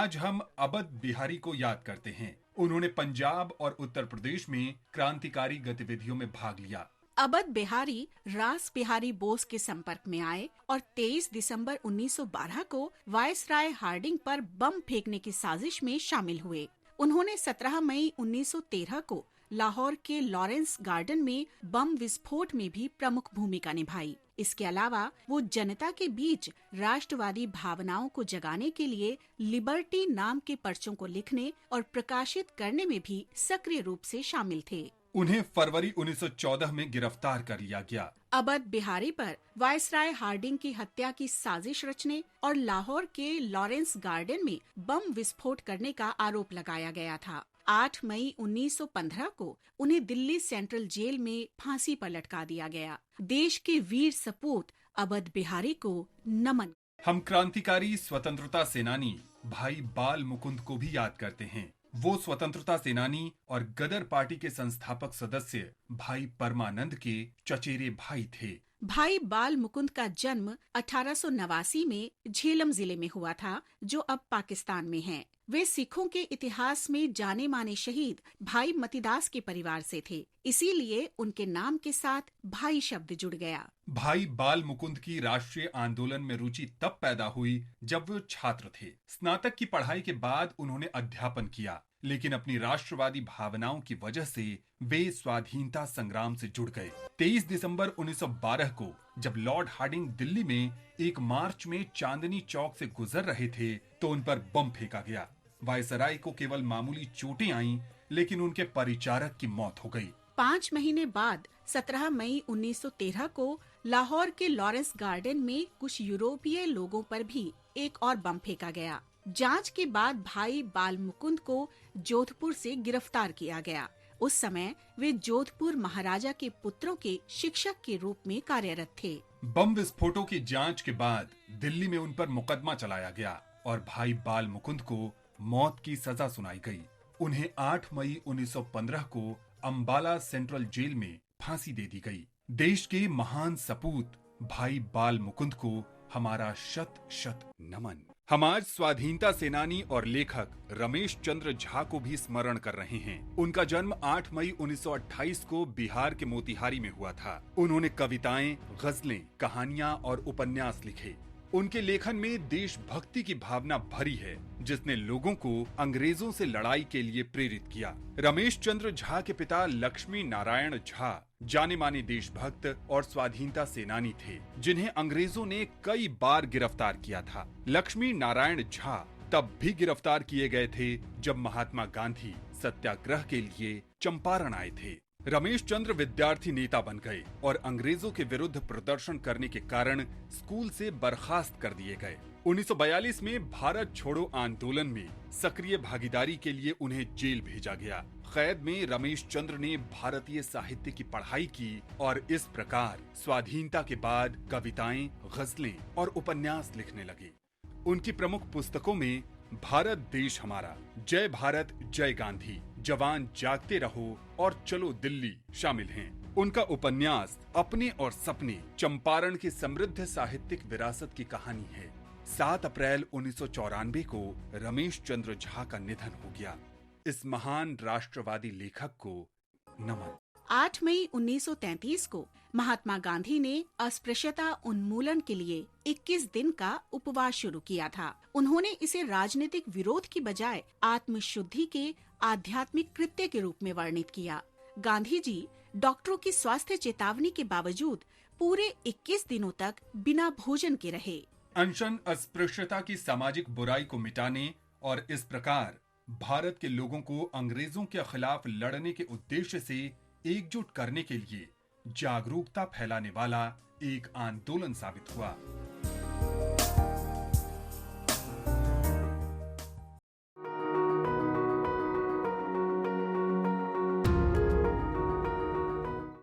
आज हम अवध बिहारी को याद करते हैं। उन्होंने पंजाब और उत्तर प्रदेश में क्रांतिकारी गतिविधियों में भाग लिया। अवध बिहारी रास बिहारी बोस के संपर्क में आए और 23 दिसंबर 1912 को वायसराय हार्डिंग पर बम फेंकने की साजिश में शामिल हुए। उन्होंने 17 मई 1913 को लाहौर के लॉरेंस गार्डन में बम विस्फोट में भी प्रमुख भूमिका निभाई। इसके अलावा वो जनता के बीच राष्ट्रवादी भावनाओं को जगाने के लिए लिबर्टी नाम के पर्चों को लिखने और प्रकाशित करने में भी सक्रिय रूप से शामिल थे। उन्हें फरवरी 1914 में गिरफ्तार कर लिया गया। अवध बिहारी पर वायसराय हार्डिंग की हत्या की साजिश रचने और लाहौर के लॉरेंस गार्डन में बम विस्फोट करने का आरोप लगाया गया था। 8 मई 1915 को उन्हें दिल्ली सेंट्रल जेल में फांसी पर लटका दिया गया। देश के वीर सपूत अवध बिहारी को नमन। हम क्रांतिकारी स्वतंत्रता सेनानी भाई बाल मुकुंद को भी याद करते हैं। वो स्वतंत्रता सेनानी और गदर पार्टी के संस्थापक सदस्य भाई परमानंद के चचेरे भाई थे। भाई बाल मुकुंद का जन्म 1889 में झेलम जिले में हुआ था, जो अब पाकिस्तान में है। वे सिखों के इतिहास में जाने माने शहीद भाई मतीदास के परिवार से थे, इसीलिए उनके नाम के साथ भाई शब्द जुड़ गया। भाई बाल मुकुंद की राष्ट्रीय आंदोलन में रुचि तब पैदा हुई जब वो छात्र थे। स्नातक की पढ़ाई के बाद उन्होंने अध्यापन किया, लेकिन अपनी राष्ट्रवादी भावनाओं की वजह से वे स्वाधीनता संग्राम से जुड़ गए। 23 दिसंबर 1912 को जब लॉर्ड हार्डिंग दिल्ली में एक मार्च में चांदनी चौक से गुजर रहे थे तो उन पर बम फेंका गया। वायसराय को केवल मामूली चोटें आईं, लेकिन उनके परिचारक की मौत हो गई। 5 महीने बाद 17 मई 1913 को लाहौर के लॉरेंस गार्डन में कुछ यूरोपीय लोगों पर भी एक और बम फेंका गया। जांच के बाद भाई बाल मुकुंद को जोधपुर से गिरफ्तार किया गया। उस समय वे जोधपुर महाराजा के पुत्रों के शिक्षक के रूप में कार्यरत थे। बम विस्फोटों की जांच के बाद दिल्ली में उन पर मुकदमा चलाया गया और भाई बाल मुकुंद को मौत की सजा सुनाई गई। उन्हें 8 मई 1915 को अंबाला सेंट्रल जेल में फांसी दे दी गई। देश के महान सपूत भाई बाल मुकुंद को हमारा शत शत नमन। हम आज स्वाधीनता सेनानी और लेखक रमेश चंद्र झा को भी स्मरण कर रहे हैं। उनका जन्म 8 मई 1928 को बिहार के मोतिहारी में हुआ था। उन्होंने कविताएं, गजलें, कहानियां और उपन्यास लिखे। उनके लेखन में देशभक्ति की भावना भरी है, जिसने लोगों को अंग्रेजों से लड़ाई के लिए प्रेरित किया। रमेश चंद्र झा के पिता लक्ष्मी नारायण झा जाने माने देशभक्त और स्वाधीनता सेनानी थे, जिन्हें अंग्रेजों ने कई बार गिरफ्तार किया था। लक्ष्मी नारायण झा तब भी गिरफ्तार किए गए थे जब महात्मा गांधी सत्याग्रह के लिए चंपारण आए थे। रमेश चंद्र विद्यार्थी नेता बन गए और अंग्रेजों के विरुद्ध प्रदर्शन करने के कारण स्कूल से बर्खास्त कर दिए गए। 1942 में भारत छोड़ो आंदोलन में सक्रिय भागीदारी के लिए उन्हें जेल भेजा गया। कैद में रमेश चंद्र ने भारतीय साहित्य की पढ़ाई की और इस प्रकार स्वाधीनता के बाद कविताएं, गजलें और उपन्यास लिखने लगे। उनकी प्रमुख पुस्तकों में भारत देश हमारा, जय भारत जय गांधी, जवान जागते रहो और चलो दिल्ली शामिल हैं। उनका उपन्यास अपने और सपने चंपारण की समृद्ध साहित्यिक विरासत की कहानी है। 7 अप्रैल 1994 को रमेश चंद्र झा का निधन हो गया। इस महान राष्ट्रवादी लेखक को नमन। 8 मई 1933 को महात्मा गांधी ने अस्पृश्यता उन्मूलन के लिए 21 दिन का उपवास शुरू किया था। उन्होंने इसे राजनीतिक विरोध की बजाय आत्मशुद्धि के आध्यात्मिक कृत्य के रूप में वर्णित किया। गांधी जी डॉक्टरों की स्वास्थ्य चेतावनी के बावजूद पूरे 21 दिनों तक बिना भोजन के रहे। अनशन अस्पृश्यता की सामाजिक बुराई को मिटाने और इस प्रकार भारत के लोगों को अंग्रेजों के खिलाफ लड़ने के उद्देश्य से एकजुट करने के लिए जागरूकता फैलाने वाला एक आंदोलन साबित हुआ।